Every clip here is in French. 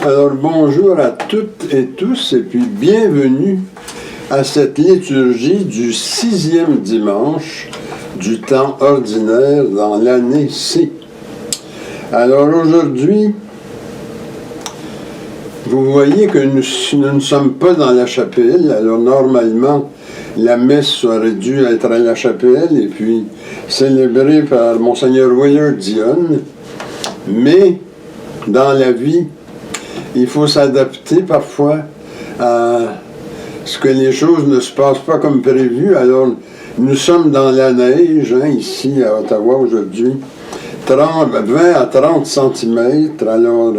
Alors bonjour à toutes et tous et puis bienvenue à cette liturgie du 6e dimanche du temps ordinaire dans l'année C. Alors aujourd'hui, vous voyez que nous ne sommes pas dans la chapelle. Alors normalement, la messe aurait dû être à la chapelle et puis célébrée par Monseigneur Willard Dionne. Mais dans la vie, il faut s'adapter parfois à ce que les choses ne se passent pas comme prévu. Alors, nous sommes dans la neige, ici à Ottawa aujourd'hui, 20 à 30 cm. Alors,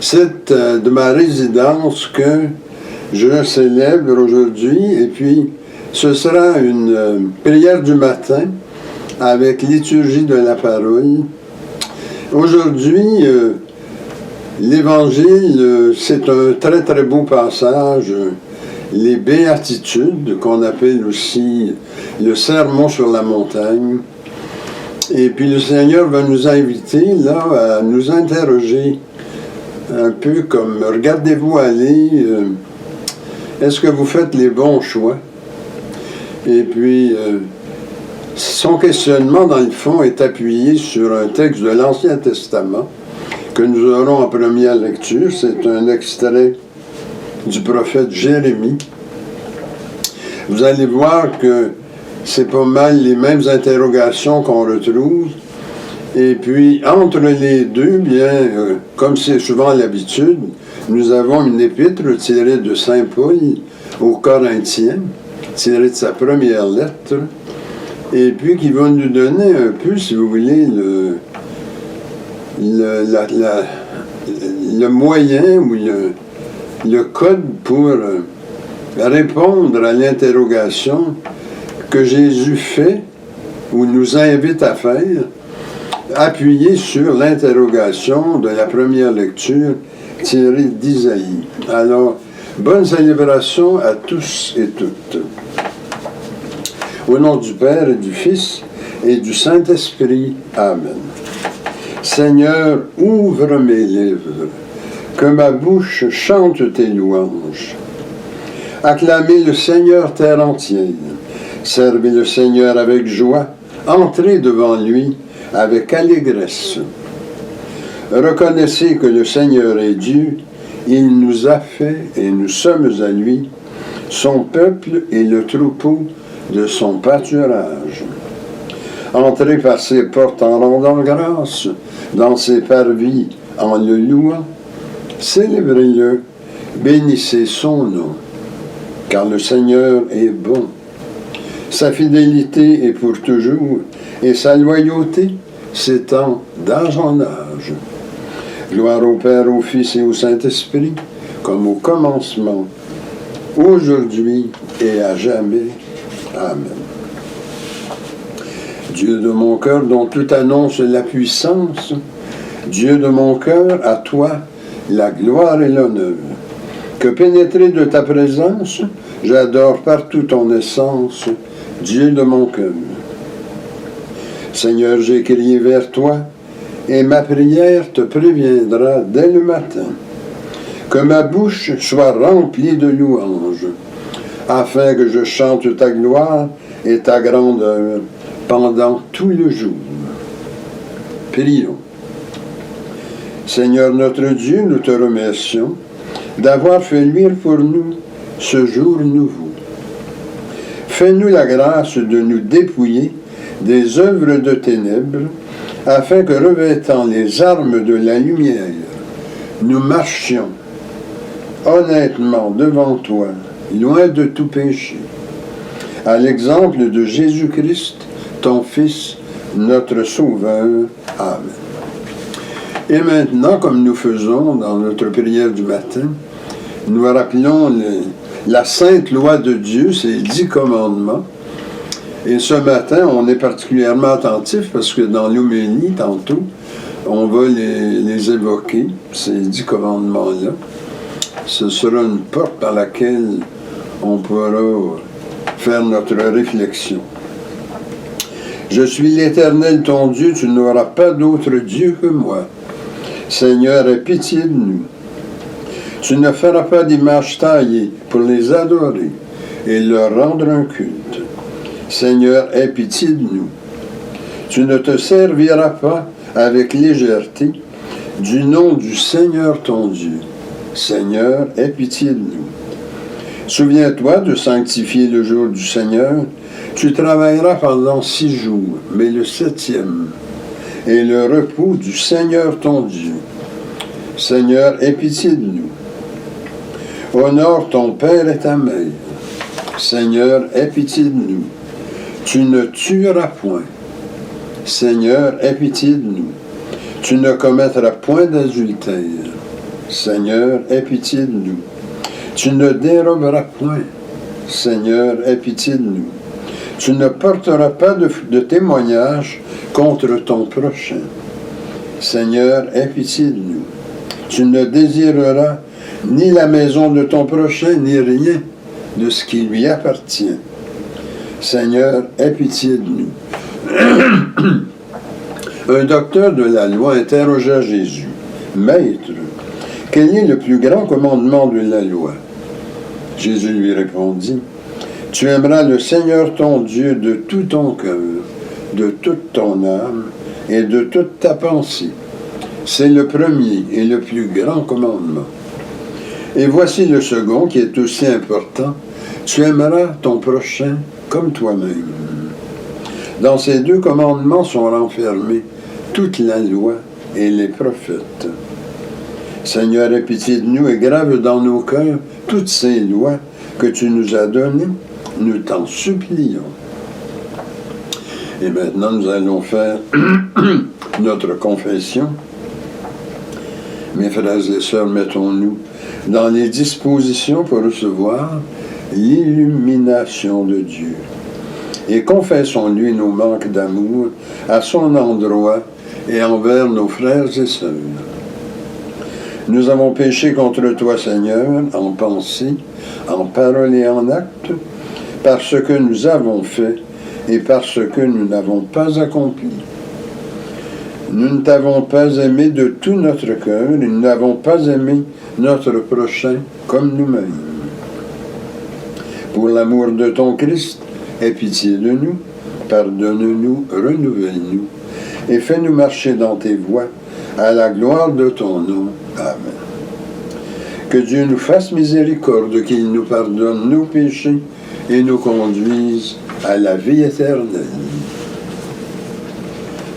c'est de ma résidence que je célèbre aujourd'hui. Et puis, ce sera une prière du matin avec liturgie de la parole. Aujourd'hui, l'Évangile, c'est un très très beau passage, les béatitudes, qu'on appelle aussi le sermon sur la montagne. Et puis le Seigneur va nous inviter là à nous interroger un peu comme, regardez-vous aller, est-ce que vous faites les bons choix? Et puis, son questionnement, dans le fond, est appuyé sur un texte de l'Ancien Testament que nous aurons en première lecture. C'est un extrait du prophète Jérémie. Vous allez voir que c'est pas mal les mêmes interrogations qu'on retrouve. Et puis, entre les deux, bien, comme c'est souvent l'habitude, nous avons une épître tirée de Saint Paul aux Corinthiens, tirée de sa première lettre, et puis qui va nous donner un peu, si vous voulez, le moyen ou le code pour répondre à l'interrogation que Jésus fait ou nous invite à faire, appuyé sur l'interrogation de la première lecture tirée d'Isaïe. Alors, bonne célébration à tous et toutes. Au nom du Père et du Fils et du Saint-Esprit. Amen. Seigneur, ouvre mes lèvres, que ma bouche chante tes louanges. Acclamez le Seigneur terre entière, servez le Seigneur avec joie, entrez devant lui avec allégresse. Reconnaissez que le Seigneur est Dieu, il nous a fait et nous sommes à lui, son peuple et le troupeau de son pâturage. Entrez par ses portes en rendant grâce, dans ses parvis en le louant, célébrez-le, bénissez son nom, car le Seigneur est bon. Sa fidélité est pour toujours, et sa loyauté s'étend d'âge en âge. Gloire au Père, au Fils et au Saint-Esprit, comme au commencement, aujourd'hui et à jamais. Amen. Dieu de mon cœur, dont tout annonce la puissance, Dieu de mon cœur, à toi la gloire et l'honneur. Que pénétré de ta présence, j'adore partout ton essence, Dieu de mon cœur. Seigneur, j'ai crié vers toi, et ma prière te préviendra dès le matin. Que ma bouche soit remplie de louanges, afin que je chante ta gloire et ta grandeur pendant tout le jour. Prions. Seigneur notre Dieu, nous te remercions d'avoir fait luire pour nous ce jour nouveau. Fais-nous la grâce de nous dépouiller des œuvres de ténèbres, afin que, revêtant les armes de la lumière, nous marchions honnêtement devant toi, loin de tout péché, à l'exemple de Jésus-Christ, ton Fils, notre Sauveur. Amen. Et maintenant, comme nous faisons dans notre prière du matin, nous rappelons la sainte loi de Dieu, ces 10 commandements. Et ce matin, on est particulièrement attentif parce que dans l'homélie, tantôt, on va les évoquer, ces 10 commandements-là. Ce sera une porte par laquelle on pourra faire notre réflexion. Je suis l'Éternel ton Dieu, tu n'auras pas d'autre Dieu que moi. Seigneur, aie pitié de nous. Tu ne feras pas d'image taillée pour les adorer et leur rendre un culte. Seigneur, aie pitié de nous. Tu ne te serviras pas avec légèreté du nom du Seigneur ton Dieu. Seigneur, aie pitié de nous. Souviens-toi de sanctifier le jour du Seigneur. Tu travailleras pendant 6 jours, mais le 7e est le repos du Seigneur ton Dieu. Seigneur, aie pitié de nous. Honore ton père et ta mère. Seigneur, aie pitié de nous. Tu ne tueras point. Seigneur, aie pitié de nous. Tu ne commettras point d'adultère. Seigneur, aie pitié de nous. Tu ne déroberas point. Seigneur, aie pitié de nous. Tu ne porteras pas de témoignage contre ton prochain. Seigneur, aie pitié de nous. Tu ne désireras ni la maison de ton prochain, ni rien de ce qui lui appartient. Seigneur, aie pitié de nous. Un docteur de la loi interrogea Jésus. Maître, quel est le plus grand commandement de la loi? Jésus lui répondit, tu aimeras le Seigneur ton Dieu de tout ton cœur, de toute ton âme et de toute ta pensée. C'est le premier et le plus grand commandement. Et voici le second qui est aussi important. Tu aimeras ton prochain comme toi-même. Dans ces 2 commandements sont renfermés toute la loi et les prophètes. Seigneur, aie pitié de nous et grave dans nos cœurs toutes ces lois que tu nous as données. Nous t'en supplions. Et maintenant, nous allons faire notre confession. Mes frères et sœurs, mettons-nous dans les dispositions pour recevoir l'illumination de Dieu. Et confessons-lui nos manques d'amour à son endroit et envers nos frères et sœurs. Nous avons péché contre toi, Seigneur, en pensée, en parole et en acte, parce que nous avons fait et parce que nous n'avons pas accompli. Nous ne t'avons pas aimé de tout notre cœur et nous n'avons pas aimé notre prochain comme nous-mêmes. Pour l'amour de ton Christ, aie pitié de nous, pardonne-nous, renouvelle-nous et fais-nous marcher dans tes voies à la gloire de ton nom. Amen. Que Dieu nous fasse miséricorde, qu'il nous pardonne nos péchés et nous conduise à la vie éternelle.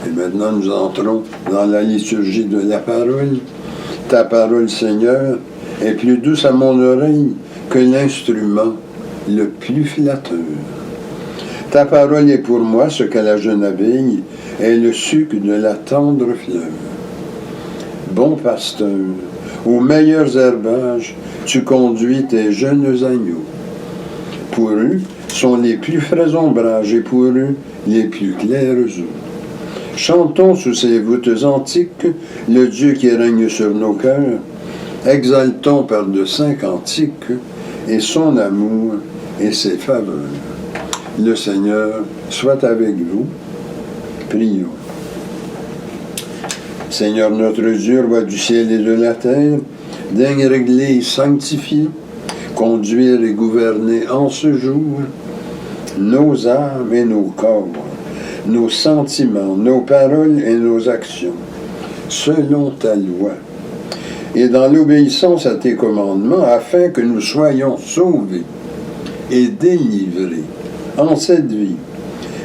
Et maintenant, nous entrons dans la liturgie de la parole. Ta parole, Seigneur, est plus douce à mon oreille que l'instrument le plus flatteur. Ta parole est pour moi ce que la jeune abeille est le suc de la tendre fleur. Bon pasteur, aux meilleurs herbages, tu conduis tes jeunes agneaux. Pour eux sont les plus frais ombrages et pour eux les plus clairs eaux. Chantons sous ces voûtes antiques le Dieu qui règne sur nos cœurs. Exaltons par de saints cantiques et son amour et ses faveurs. Le Seigneur soit avec vous. Prions. Seigneur notre Dieu, roi du ciel et de la terre, daigne régler et sanctifier, conduire et gouverner en ce jour nos âmes et nos corps, nos sentiments, nos paroles et nos actions, selon ta loi, et dans l'obéissance à tes commandements, afin que nous soyons sauvés et délivrés en cette vie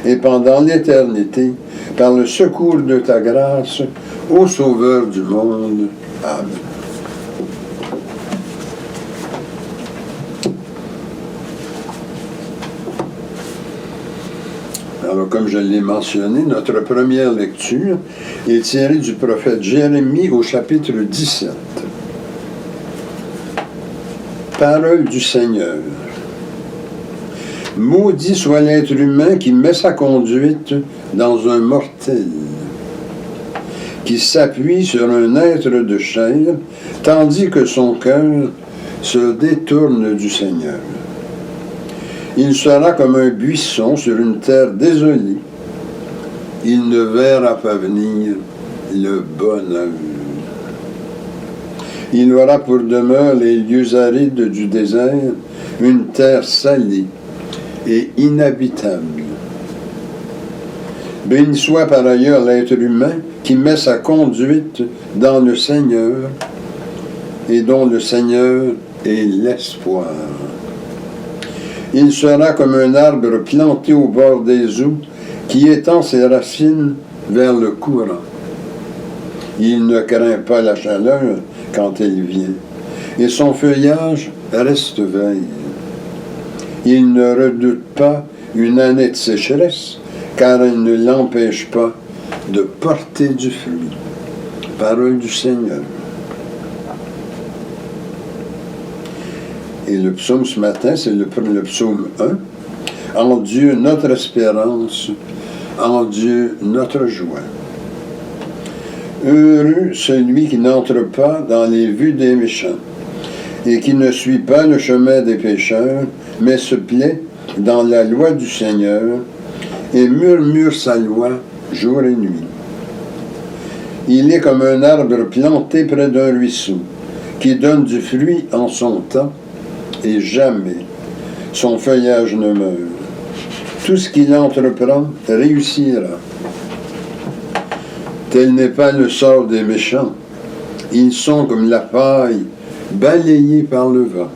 et pendant l'éternité, par le secours de ta grâce, ô Sauveur du monde. Amen. Alors, comme je l'ai mentionné, notre première lecture est tirée du prophète Jérémie au chapitre 17. Parole du Seigneur. Maudit soit l'être humain qui met sa conduite dans un mortel, qui s'appuie sur un être de chair, tandis que son cœur se détourne du Seigneur. Il sera comme un buisson sur une terre désolée. Il ne verra pas venir le bonheur. Il aura pour demeure les lieux arides du désert, une terre salée et inhabitable. Béni soit par ailleurs l'être humain qui met sa conduite dans le Seigneur et dont le Seigneur est l'espoir. Il sera comme un arbre planté au bord des eaux qui étend ses racines vers le courant. Il ne craint pas la chaleur quand elle vient, et son feuillage reste vert. Il ne redoute pas une année de sécheresse, car elle ne l'empêche pas de porter du fruit. Parole du Seigneur. Et le psaume ce matin, c'est le psaume 1. En Dieu notre espérance, en Dieu notre joie. Heureux celui qui n'entre pas dans les vues des méchants, et qui ne suit pas le chemin des pécheurs, mais se plaît dans la loi du Seigneur, et murmure sa loi jour et nuit. Il est comme un arbre planté près d'un ruisseau, qui donne du fruit en son temps, et jamais son feuillage ne meurt. Tout ce qu'il entreprend réussira. Tel n'est pas le sort des méchants. Ils sont comme la paille balayée par le vent.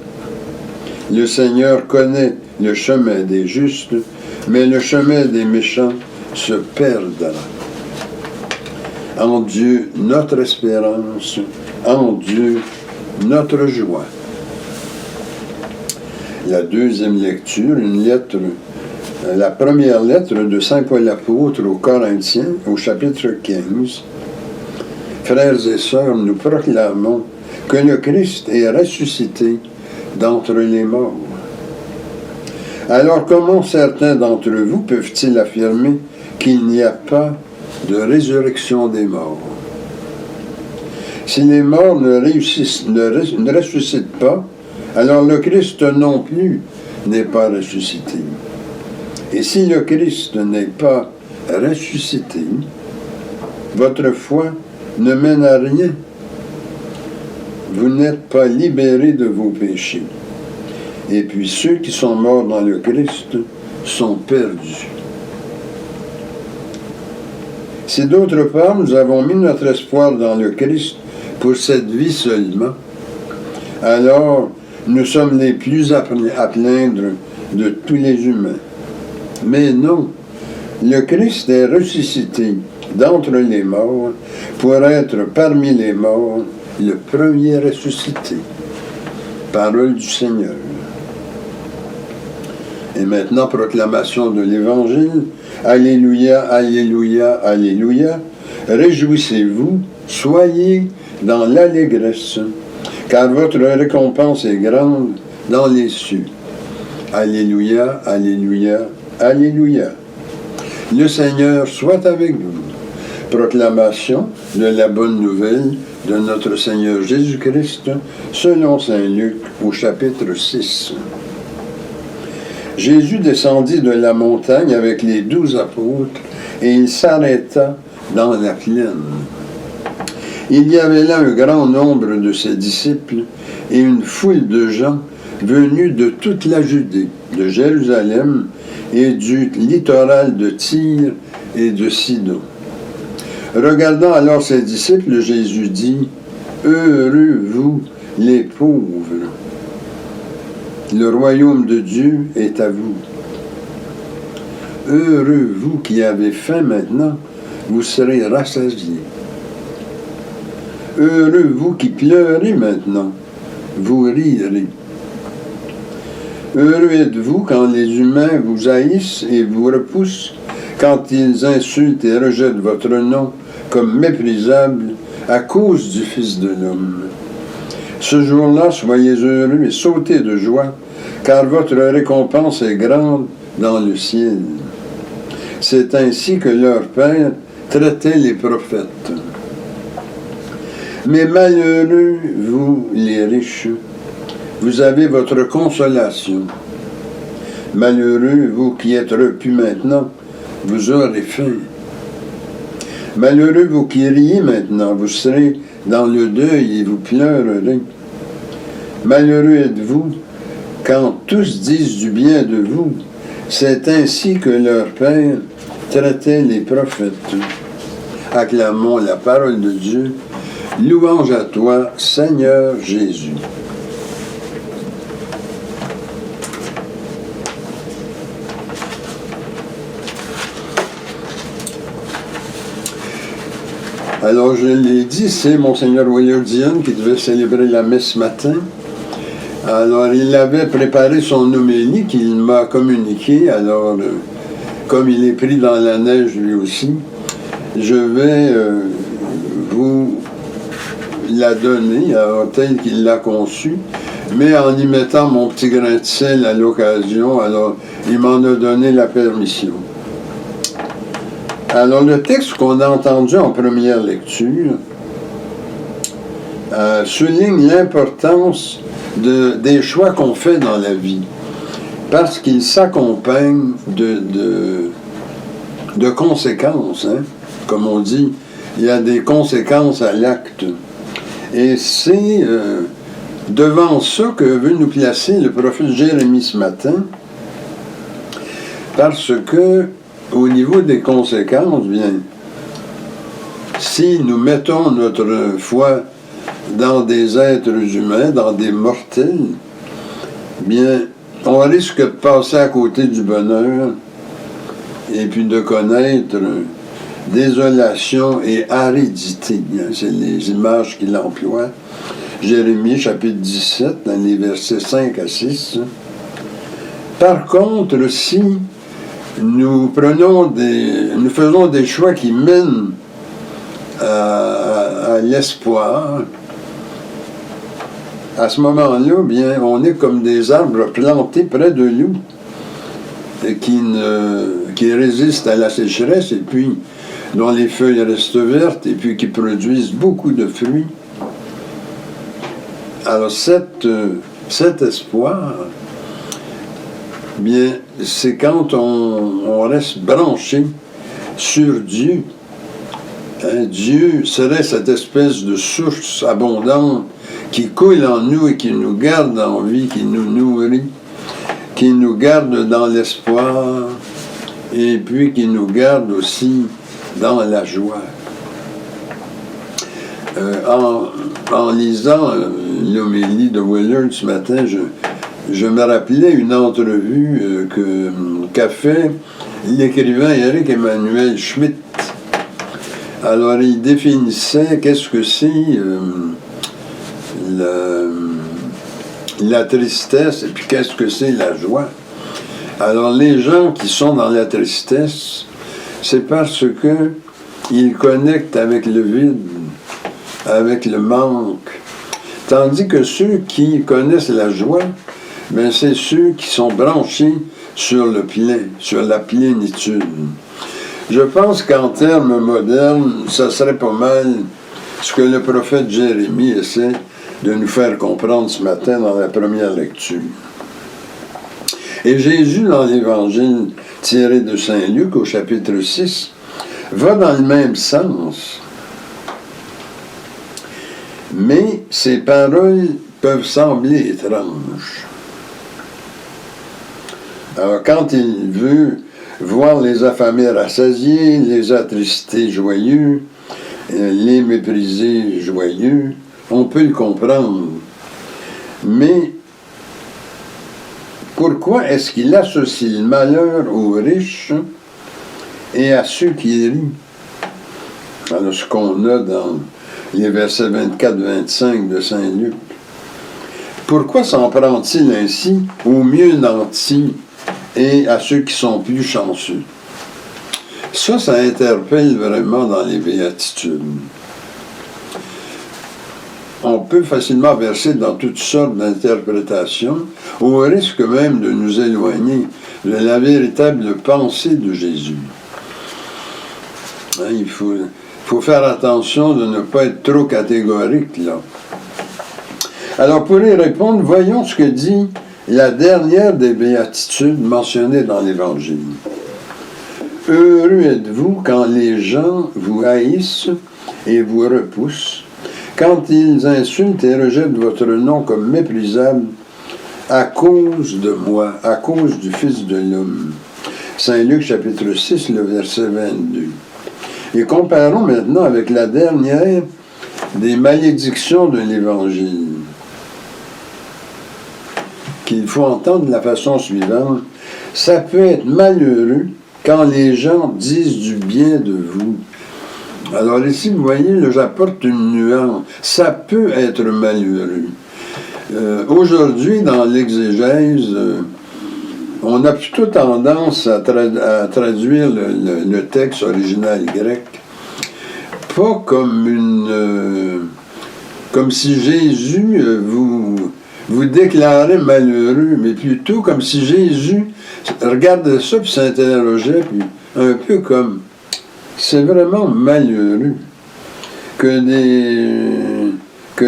Le Seigneur connaît le chemin des justes, mais le chemin des méchants se perdra. En Dieu, notre espérance, en Dieu, notre joie. La deuxième lecture, la première lettre de Saint Paul apôtre aux Corinthiens, au chapitre 15. Frères et sœurs, nous proclamons que le Christ est ressuscité d'entre les morts. Alors comment certains d'entre vous peuvent-ils affirmer qu'il n'y a pas de résurrection des morts? Si les morts ne ressuscitent pas, alors le Christ non plus n'est pas ressuscité. Et si le Christ n'est pas ressuscité, votre foi ne mène à rien. Vous n'êtes pas libérés de vos péchés. Et puis ceux qui sont morts dans le Christ sont perdus. Si d'autre part nous avons mis notre espoir dans le Christ pour cette vie seulement, alors nous sommes les plus à plaindre de tous les humains. Mais non, le Christ est ressuscité d'entre les morts pour être parmi les morts le premier ressuscité. Parole du Seigneur. Et maintenant, proclamation de l'Évangile. Alléluia, Alléluia, Alléluia. Réjouissez-vous, soyez dans l'allégresse, car votre récompense est grande dans les cieux. Alléluia, Alléluia, Alléluia. Le Seigneur soit avec vous. Proclamation de la bonne nouvelle de notre Seigneur Jésus-Christ selon saint Luc au chapitre 6. Jésus descendit de la montagne avec les 12 apôtres et il s'arrêta dans la plaine. Il y avait là un grand nombre de ses disciples et une foule de gens venus de toute la Judée, de Jérusalem et du littoral de Tyr et de Sidon. Regardant alors ses disciples, Jésus dit, « Heureux vous, les pauvres, le royaume de Dieu est à vous. Heureux vous qui avez faim maintenant, vous serez rassasiés. Heureux vous qui pleurez maintenant, vous rirez. Heureux êtes-vous quand les humains vous haïssent et vous repoussent, quand ils insultent et rejettent votre nom comme méprisable à cause du Fils de l'homme. Ce jour-là, soyez heureux et sautez de joie, car votre récompense est grande dans le ciel. C'est ainsi que leur Père traitait les prophètes. Mais malheureux, vous les riches, vous avez votre consolation. Malheureux, vous qui êtes repus maintenant, vous aurez faim. Malheureux, vous qui riez maintenant, vous serez dans le deuil et vous pleurerez. Malheureux êtes-vous quand tous disent du bien de vous. C'est ainsi que leur Père traitait les prophètes. Acclamons la parole de Dieu. Louange à toi, Seigneur Jésus. Alors, je l'ai dit, c'est Monseigneur Willard-Dionne qui devait célébrer la messe ce matin. Alors, il avait préparé son homélie qu'il m'a communiquée. Alors, comme il est pris dans la neige lui aussi, je vais vous la donner, telle qu'il l'a conçue, mais en y mettant mon petit grain de sel à l'occasion. Alors, il m'en a donné la permission. Alors, le texte qu'on a entendu en première lecture souligne l'importance des choix qu'on fait dans la vie, parce qu'ils s'accompagnent de conséquences. Hein? Comme on dit, il y a des conséquences à l'acte. Et c'est devant ça que veut nous placer le prophète Jérémie ce matin, parce que au niveau des conséquences, bien, si nous mettons notre foi dans des êtres humains, dans des mortels, bien, on risque de passer à côté du bonheur et puis de connaître désolation et aridité. C'est les images qu'il emploie. Jérémie, chapitre 17, dans les versets 5 à 6. Par contre, si nous faisons des choix qui mènent à l'espoir, à ce moment-là, bien, on est comme des arbres plantés près de nous qui résistent à la sécheresse et puis dont les feuilles restent vertes et puis qui produisent beaucoup de fruits. Alors cet espoir, bien, c'est quand on reste branché sur Dieu. Hein, Dieu serait cette espèce de source abondante qui coule en nous et qui nous garde en vie, qui nous nourrit, qui nous garde dans l'espoir et puis qui nous garde aussi dans la joie. En lisant l'homélie de Willard ce matin, je me rappelais une entrevue qu'a fait l'écrivain Éric Emmanuel Schmitt. Alors, il définissait qu'est-ce que c'est la tristesse et puis qu'est-ce que c'est la joie. Alors, les gens qui sont dans la tristesse, c'est parce que ils connectent avec le vide, avec le manque. Tandis que ceux qui connaissent la joie, ben c'est ceux qui sont branchés sur le plein, sur la plénitude. Je pense qu'en termes modernes, ça serait pas mal ce que le prophète Jérémie essaie de nous faire comprendre ce matin dans la première lecture. Et Jésus, dans l'Évangile tiré de Saint Luc, au chapitre 6, va dans le même sens. Mais ces paroles peuvent sembler étranges. Alors, quand il veut voir les affamés rassasiés, les attristés joyeux, les méprisés joyeux, on peut le comprendre. Mais pourquoi est-ce qu'il associe le malheur aux riches et à ceux qui rient? Alors, ce qu'on a dans les versets 24-25 de Saint Luc. Pourquoi s'en prend-il ainsi aux mieux nantis et à ceux qui sont plus chanceux? Ça interpelle vraiment dans les béatitudes. On peut facilement verser dans toutes sortes d'interprétations, au risque même de nous éloigner de la véritable pensée de Jésus. Hein, il faut faire attention de ne pas être trop catégorique, là. Alors, pour y répondre, voyons ce que dit la dernière des béatitudes mentionnées dans l'Évangile. Heureux êtes-vous quand les gens vous haïssent et vous repoussent, quand ils insultent et rejettent votre nom comme méprisable à cause de moi, à cause du Fils de l'homme. Saint Luc chapitre 6, le verset 22. Et comparons maintenant avec la dernière des malédictions de l'Évangile, qu'il faut entendre de la façon suivante. Ça peut être malheureux quand les gens disent du bien de vous. Alors ici, vous voyez, là, j'apporte une nuance. Ça peut être malheureux. Aujourd'hui, dans l'exégèse, on a plutôt tendance à traduire le texte original grec, pas comme si Jésus vous déclarait malheureux, mais plutôt comme si Jésus regardait ça puis s'interrogeait, puis un peu comme c'est vraiment malheureux que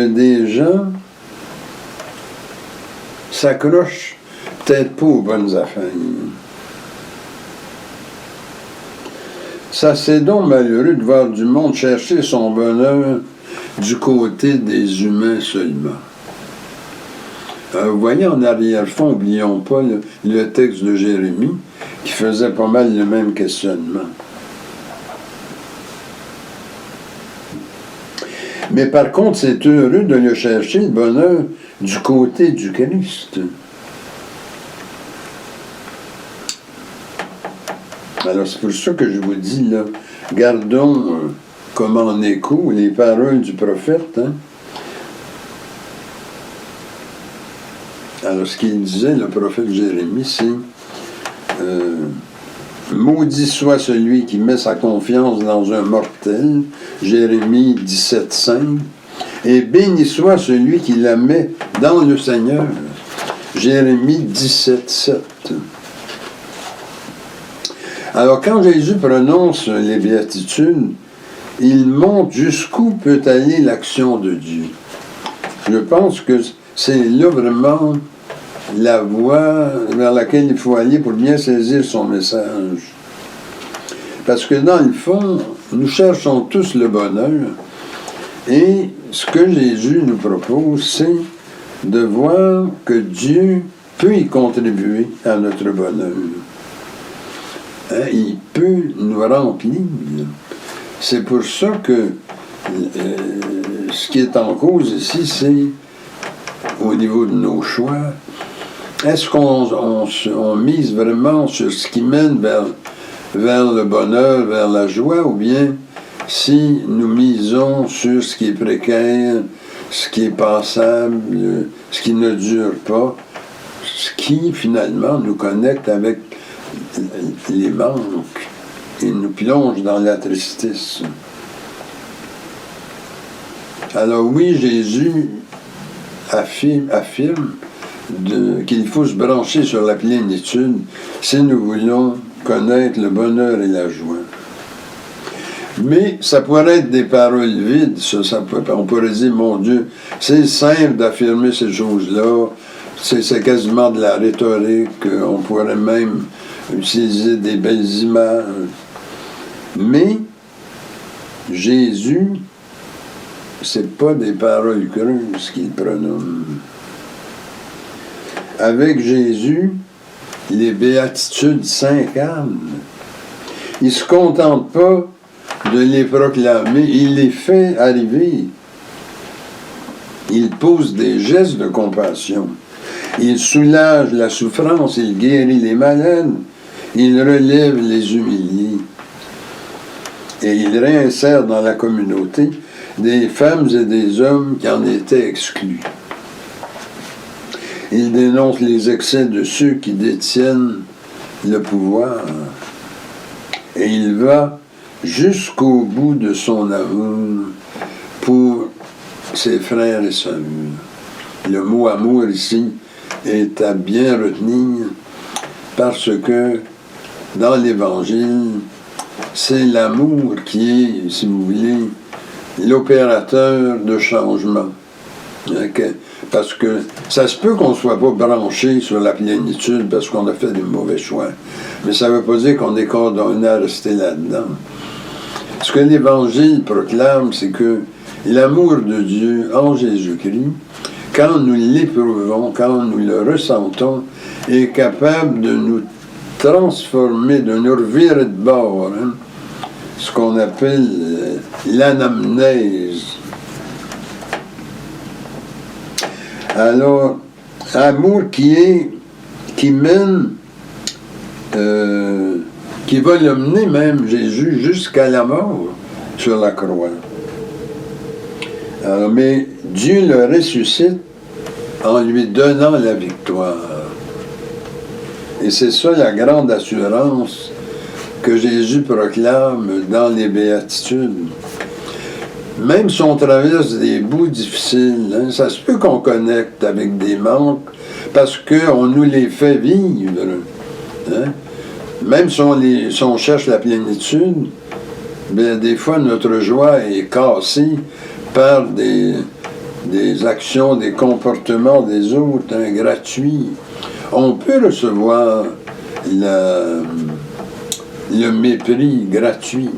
des gens s'accrochent peut-être pas aux bonnes affaires. Ça, c'est donc malheureux de voir du monde chercher son bonheur du côté des humains seulement. Vous voyez en arrière-fond, n'oublions pas le texte de Jérémie qui faisait pas mal le même questionnement. Mais par contre, c'est heureux de le chercher, le bonheur, du côté du Christ. Alors, c'est pour ça que je vous dis, là, gardons comme en écho les paroles du prophète. Hein? Alors, ce qu'il disait, le prophète Jérémie, c'est maudit soit celui qui met sa confiance dans un mortel, Jérémie 17,5, et béni soit celui qui la met dans le Seigneur, Jérémie 17,7. Alors, quand Jésus prononce les béatitudes, il montre jusqu'où peut aller l'action de Dieu. Je pense que c'est là vraiment la voie vers laquelle il faut aller pour bien saisir son message. Parce que dans le fond, nous cherchons tous le bonheur, et ce que Jésus nous propose, c'est de voir que Dieu peut y contribuer à notre bonheur. Hein, il peut nous remplir. C'est pour ça que ce qui est en cause ici, c'est au niveau de nos choix. Est-ce qu'on mise vraiment sur ce qui mène vers le bonheur, vers la joie, ou bien si nous misons sur ce qui est précaire, ce qui est passable, ce qui ne dure pas, ce qui finalement nous connecte avec les manques et nous plonge dans la tristesse. Alors oui, Jésus affirme qu'il faut se brancher sur la plénitude si nous voulons connaître le bonheur et la joie. Mais ça pourrait être des paroles vides, on pourrait dire, mon Dieu, c'est simple d'affirmer ces choses-là, c'est quasiment de la rhétorique, on pourrait même utiliser des belles images. Mais Jésus, c'est pas des paroles creuses qu'il prononce. Avec Jésus, les béatitudes s'incarnent. Il ne se contente pas de les proclamer, il les fait arriver. Il pose des gestes de compassion. Il soulage la souffrance, il guérit les malades, il relève les humiliés. Et il réinsère dans la communauté des femmes et des hommes qui en étaient exclus. Il dénonce les excès de ceux qui détiennent le pouvoir. Et il va jusqu'au bout de son amour pour ses frères et sœurs. Le mot amour ici est à bien retenir parce que dans l'Évangile, c'est l'amour qui est, si vous voulez, l'opérateur de changement. Parce que ça se peut qu'on ne soit pas branché sur la plénitude parce qu'on a fait des mauvais choix. Mais ça ne veut pas dire qu'on est condamné à rester là-dedans. Ce que l'Évangile proclame, c'est que l'amour de Dieu en Jésus-Christ, quand nous l'éprouvons, quand nous le ressentons, est capable de nous transformer, de nous revirer de bord, hein, ce qu'on appelle l'anamnèse. Alors, amour qui mène, qui va l'emmener même, Jésus, jusqu'à la mort sur la croix. Alors, mais Dieu le ressuscite en lui donnant la victoire. Et c'est ça la grande assurance que Jésus proclame dans les béatitudes. Même si on traverse des bouts difficiles, hein, ça se peut qu'on connecte avec des manques parce qu'on nous les fait vivre. Hein. Même si on cherche la plénitude, bien, des fois notre joie est cassée par des actions, des comportements des autres, hein, gratuits. On peut recevoir le mépris gratuit.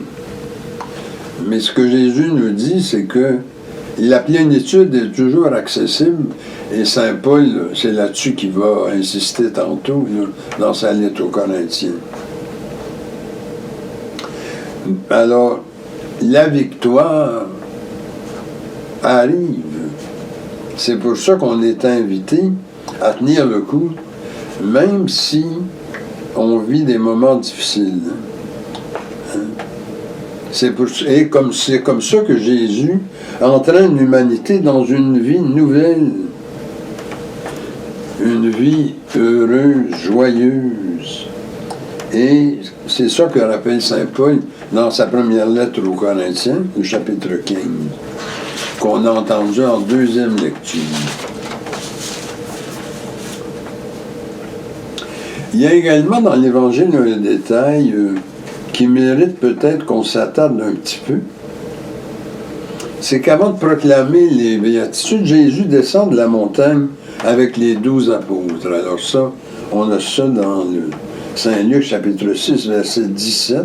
Mais ce que Jésus nous dit, c'est que la plénitude est toujours accessible, et Saint Paul, c'est là-dessus qu'il va insister tantôt, là, dans sa lettre aux Corinthiens. Alors, la victoire arrive. C'est pour ça qu'on est invité à tenir le coup, même si on vit des moments difficiles. C'est comme ça que Jésus entraîne l'humanité dans une vie nouvelle, une vie heureuse, joyeuse. Et c'est ça que rappelle Saint Paul dans sa première lettre aux Corinthiens, au chapitre 15, qu'on a entendu en deuxième lecture. Il y a également dans l'Évangile un détail qui mérite peut-être qu'on s'attarde un petit peu. C'est qu'avant de proclamer les béatitudes, Jésus descend de la montagne avec les 12 apôtres. Alors ça, on a ça dans le Saint-Luc, chapitre 6, verset 17.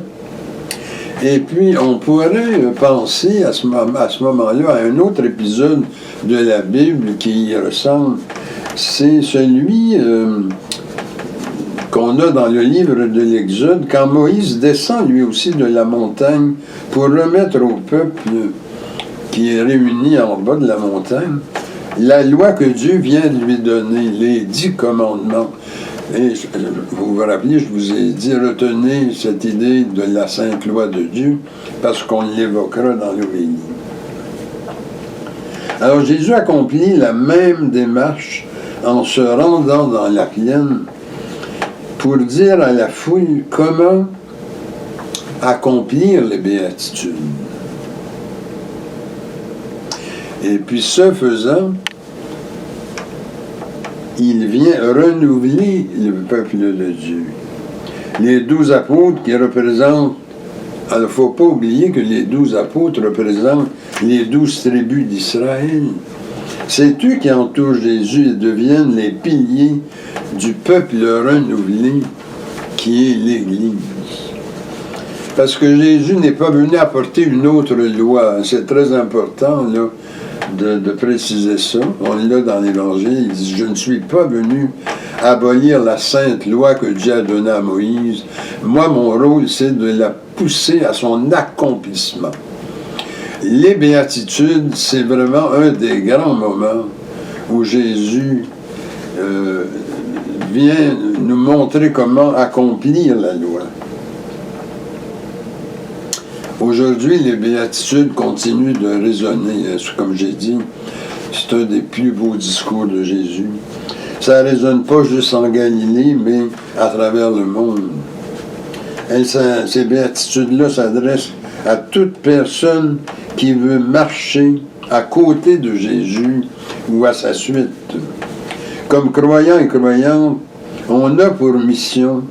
Et puis, on pourrait penser à ce moment-là à un autre épisode de la Bible qui y ressemble. C'est celui qu'on a dans le livre de l'Exode, quand Moïse descend lui aussi de la montagne pour remettre au peuple qui est réuni en bas de la montagne la loi que Dieu vient de lui donner, les 10 commandements. Et vous vous rappelez, je vous ai dit, retenez cette idée de la sainte loi de Dieu, parce qu'on l'évoquera dans l'Ovélie. Alors Jésus accomplit la même démarche en se rendant dans la plaine pour dire à la foule comment accomplir les béatitudes. Et puis ce faisant, il vient renouveler le peuple de Dieu. Les 12 apôtres qui représentent, alors il ne faut pas oublier que les 12 apôtres représentent les 12 tribus d'Israël. C'est eux qui entourent Jésus et deviennent les piliers du peuple renouvelé qui est l'Église. Parce que Jésus n'est pas venu apporter une autre loi. C'est très important là, de préciser ça. On l'a dans l'Évangile. Il dit « Je ne suis pas venu abolir la sainte loi que Dieu a donnée à Moïse. Moi, mon rôle, c'est de la pousser à son accomplissement. » Les béatitudes, c'est vraiment un des grands moments où Jésus vient nous montrer comment accomplir la loi. Aujourd'hui, les béatitudes continuent de résonner. Comme j'ai dit, c'est un des plus beaux discours de Jésus. Ça ne résonne pas juste en Galilée, mais à travers le monde. Ces béatitudes-là s'adressent à toute personne qui veut marcher à côté de Jésus ou à sa suite. Comme croyants et croyantes, on a pour mission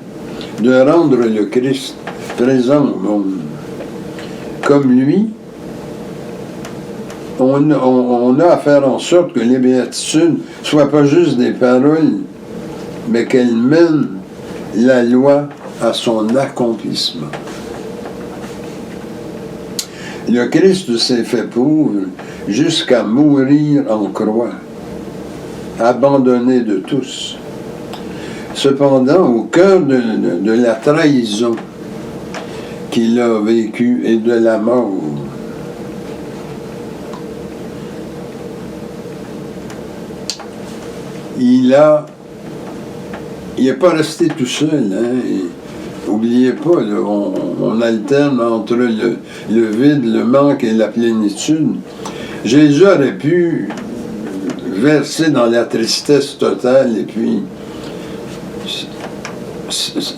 de rendre le Christ présent au monde. Comme lui, on a à faire en sorte que les béatitudes ne soient pas juste des paroles, mais qu'elles mènent la loi à son accomplissement. Le Christ s'est fait pauvre jusqu'à mourir en croix, abandonné de tous. Cependant, au cœur de la trahison qu'il a vécue et de la mort, il n'est pas resté tout seul. N'oubliez pas, là, on alterne entre le vide, le manque et la plénitude. Jésus aurait pu verser dans la tristesse totale et puis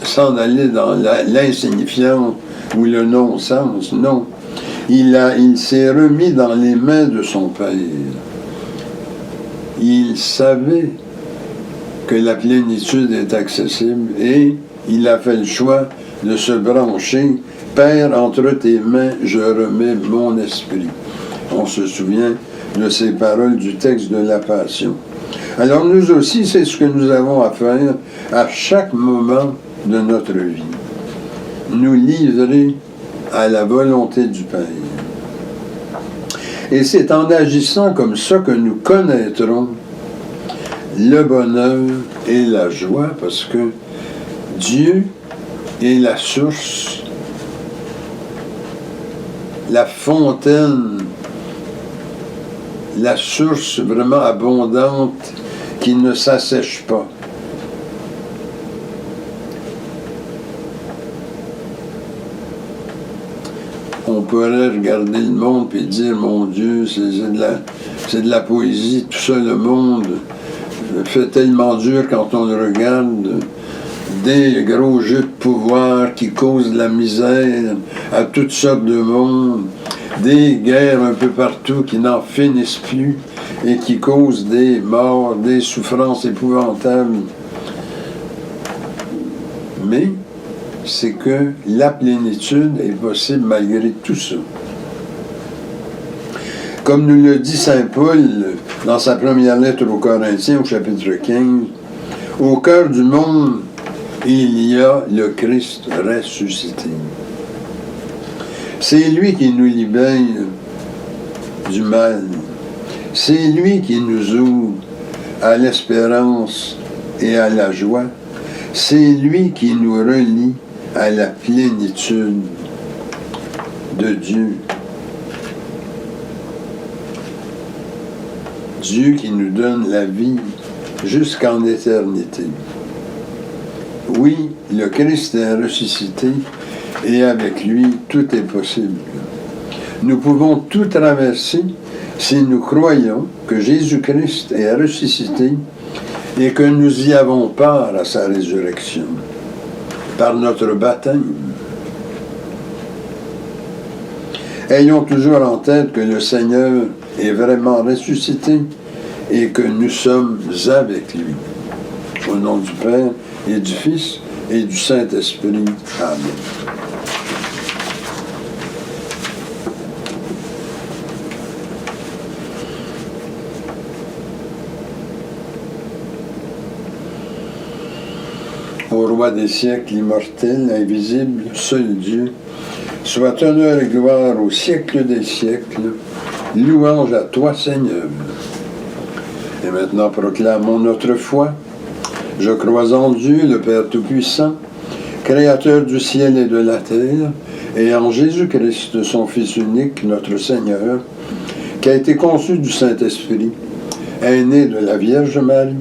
s'en aller dans l'insignifiance ou le non-sens. Non. Il s'est remis dans les mains de son Père. Il savait que la plénitude est accessible et il a fait le choix de se brancher. Père, entre tes mains, je remets mon esprit. On se souvient de ces paroles du texte de la Passion. Alors nous aussi, c'est ce que nous avons à faire à chaque moment de notre vie. Nous livrer à la volonté du Père. Et c'est en agissant comme ça que nous connaîtrons le bonheur et la joie, parce que Dieu est la source, la fontaine, la source vraiment abondante qui ne s'assèche pas. On pourrait regarder le monde et dire, mon Dieu, c'est de la poésie, tout ça, le monde fait tellement dur quand on le regarde. Des gros jeux de pouvoir qui causent de la misère à toutes sortes de monde, des guerres un peu partout qui n'en finissent plus et qui causent des morts, des souffrances épouvantables. Mais c'est que la plénitude est possible malgré tout ça. Comme nous le dit saint Paul dans sa première lettre aux Corinthiens au chapitre 15, au cœur du monde, il y a le Christ ressuscité. C'est lui qui nous libère du mal. C'est lui qui nous ouvre à l'espérance et à la joie. C'est lui qui nous relie à la plénitude de Dieu. Dieu qui nous donne la vie jusqu'en éternité. Oui, le Christ est ressuscité et avec lui, tout est possible. Nous pouvons tout traverser si nous croyons que Jésus-Christ est ressuscité et que nous y avons part à sa résurrection par notre baptême. Ayons toujours en tête que le Seigneur est vraiment ressuscité et que nous sommes avec lui. Au nom du Père et du Fils et du Saint-Esprit. Amen. Au roi des siècles, immortel, invisible, seul Dieu, soit honneur et gloire au siècle des siècles. Louange à toi, Seigneur. Et maintenant proclamons notre foi. Je crois en Dieu, le Père Tout-Puissant, Créateur du ciel et de la terre, et en Jésus-Christ, son Fils unique, notre Seigneur, qui a été conçu du Saint-Esprit, est né de la Vierge Marie,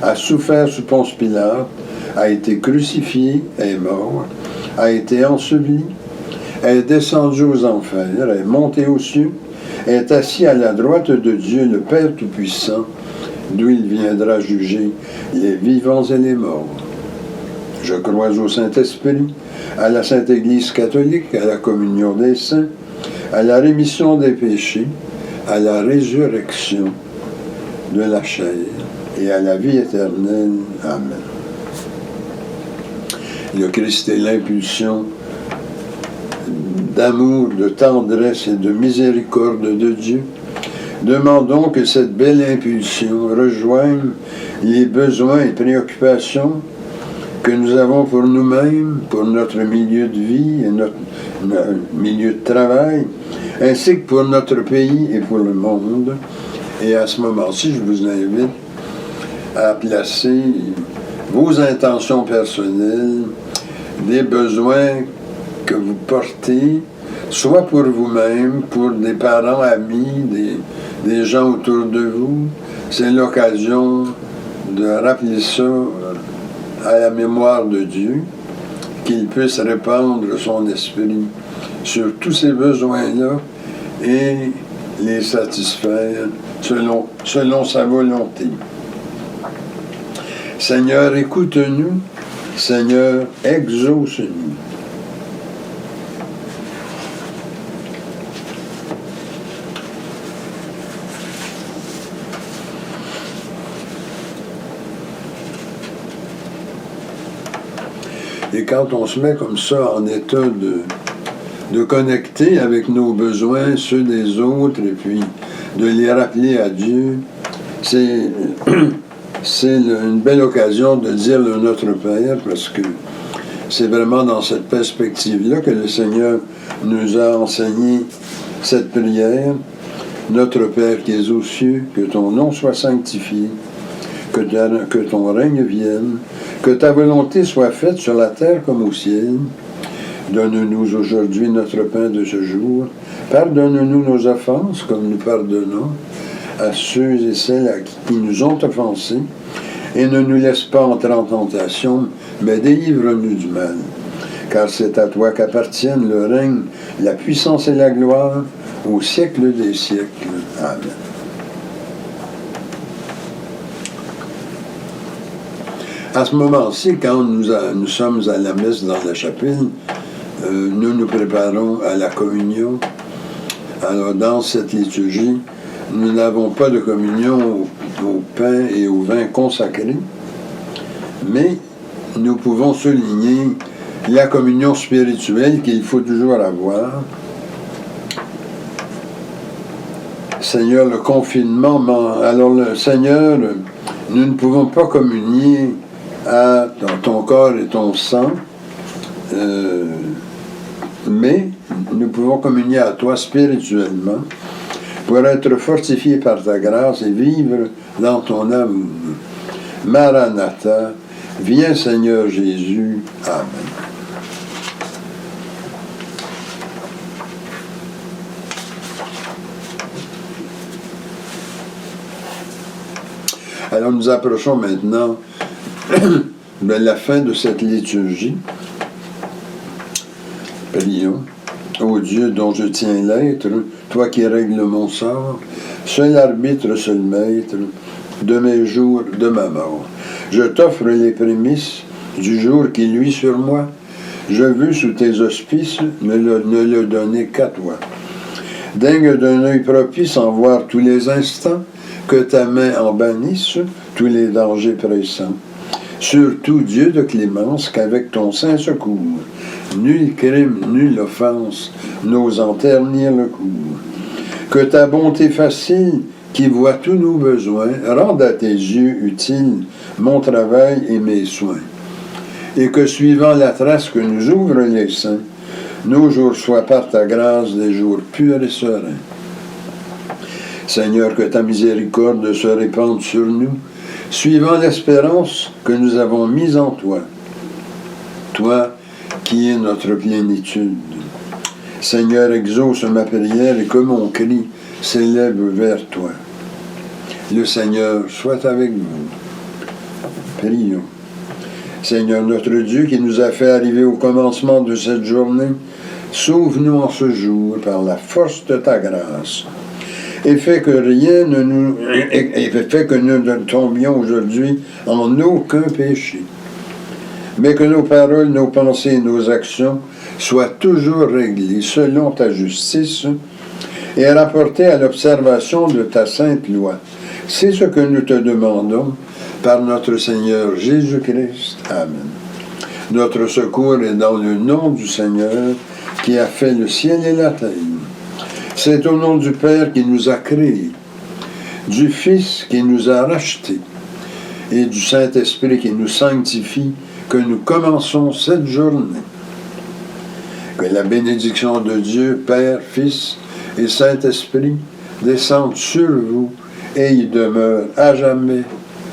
a souffert sous Ponce Pilate, a été crucifié, est mort, a été enseveli, est descendu aux enfers, est monté aux cieux, est assis à la droite de Dieu, le Père Tout-Puissant, d'où il viendra juger les vivants et les morts. Je crois au Saint-Esprit, à la Sainte Église catholique, à la communion des saints, à la rémission des péchés, à la résurrection de la chair et à la vie éternelle. Amen. Le Christ est l'impulsion d'amour, de tendresse et de miséricorde de Dieu. Demandons que cette belle impulsion rejoigne les besoins et préoccupations que nous avons pour nous-mêmes, pour notre milieu de vie et notre milieu de travail, ainsi que pour notre pays et pour le monde. Et à ce moment-ci, je vous invite à placer vos intentions personnelles, des besoins que vous portez, soit pour vous-même, pour des parents, amis, des gens autour de vous. C'est l'occasion de rappeler ça à la mémoire de Dieu, qu'il puisse répandre son esprit sur tous ces besoins-là et les satisfaire selon sa volonté. Seigneur, écoute-nous. Seigneur, exauce-nous. Et quand on se met comme ça en état de connecter avec nos besoins, ceux des autres, et puis de les rappeler à Dieu, c'est une belle occasion de dire le Notre Père, parce que c'est vraiment dans cette perspective-là que le Seigneur nous a enseigné cette prière. Notre Père qui es aux cieux, que ton nom soit sanctifié, que ton règne vienne, que ta volonté soit faite sur la terre comme au ciel. Donne-nous aujourd'hui notre pain de ce jour. Pardonne-nous nos offenses, comme nous pardonnons à ceux et celles qui nous ont offensés. Et ne nous laisse pas entrer en tentation, mais délivre-nous du mal. Car c'est à toi qu'appartiennent le règne, la puissance et la gloire, au siècle des siècles. Amen. À ce moment-ci, quand nous sommes à la messe dans la chapelle, nous nous préparons à la communion. Alors, dans cette liturgie, nous n'avons pas de communion au pain et au vin consacrés, mais nous pouvons souligner la communion spirituelle qu'il faut toujours avoir. Seigneur, le confinement, alors le Seigneur, nous ne pouvons pas communier à ton corps et ton sang, mais nous pouvons communier à toi spirituellement pour être fortifiés par ta grâce et vivre dans ton amour. Maranatha, viens Seigneur Jésus. Amen. Alors nous approchons maintenant de la fin de cette liturgie. Prions. Ô Dieu dont je tiens l'être, toi qui règles mon sort, seul arbitre, seul maître de mes jours, de ma mort. Je t'offre les prémices du jour qui luit sur moi. Je veux sous tes auspices ne le donner qu'à toi. Daigne d'un œil propice en voir tous les instants, que ta main en bannisse tous les dangers pressants. Surtout, Dieu de clémence, qu'avec ton saint secours, nul crime, nulle offense n'ose en ternir le cours. Que ta bonté facile, qui voit tous nos besoins, rende à tes yeux utile mon travail et mes soins. Et que, suivant la trace que nous ouvrent les saints, nos jours soient par ta grâce des jours purs et sereins. Seigneur, que ta miséricorde se répande sur nous, suivant l'espérance que nous avons mise en toi. Toi qui es notre plénitude. Seigneur, exauce ma prière et que mon cri s'élève vers toi. Le Seigneur soit avec nous. Prions. Seigneur notre Dieu, qui nous a fait arriver au commencement de cette journée, sauve-nous en ce jour par la force de ta grâce. Et fait que nous ne tombions aujourd'hui en aucun péché, mais que nos paroles, nos pensées et nos actions soient toujours réglées selon ta justice et rapportées à l'observation de ta sainte loi. C'est ce que nous te demandons par notre Seigneur Jésus-Christ. Amen. Notre secours est dans le nom du Seigneur qui a fait le ciel et la terre. C'est au nom du Père qui nous a créés, du Fils qui nous a rachetés et du Saint-Esprit qui nous sanctifie que nous commençons cette journée. Que la bénédiction de Dieu, Père, Fils et Saint-Esprit descendent sur vous et y demeurent à jamais.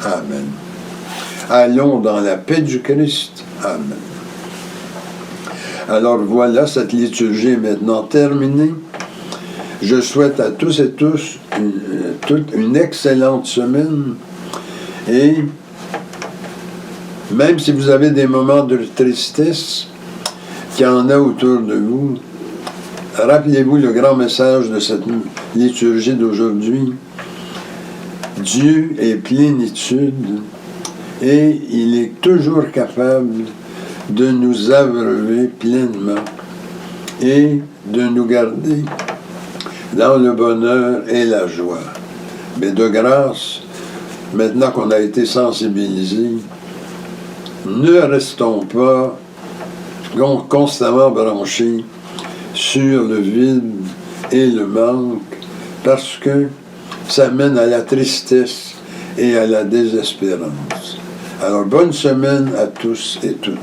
Amen. Allons dans la paix du Christ. Amen. Alors voilà, cette liturgie est maintenant terminée. Je souhaite à tous et tous une excellente semaine et même si vous avez des moments de tristesse qu'il y en a autour de vous, rappelez-vous le grand message de cette liturgie d'aujourd'hui. Dieu est plénitude et il est toujours capable de nous abreuver pleinement et de nous garder dans le bonheur et la joie. Mais de grâce, maintenant qu'on a été sensibilisés, ne restons pas constamment branchés sur le vide et le manque, parce que ça mène à la tristesse et à la désespérance. Alors, bonne semaine à tous et toutes.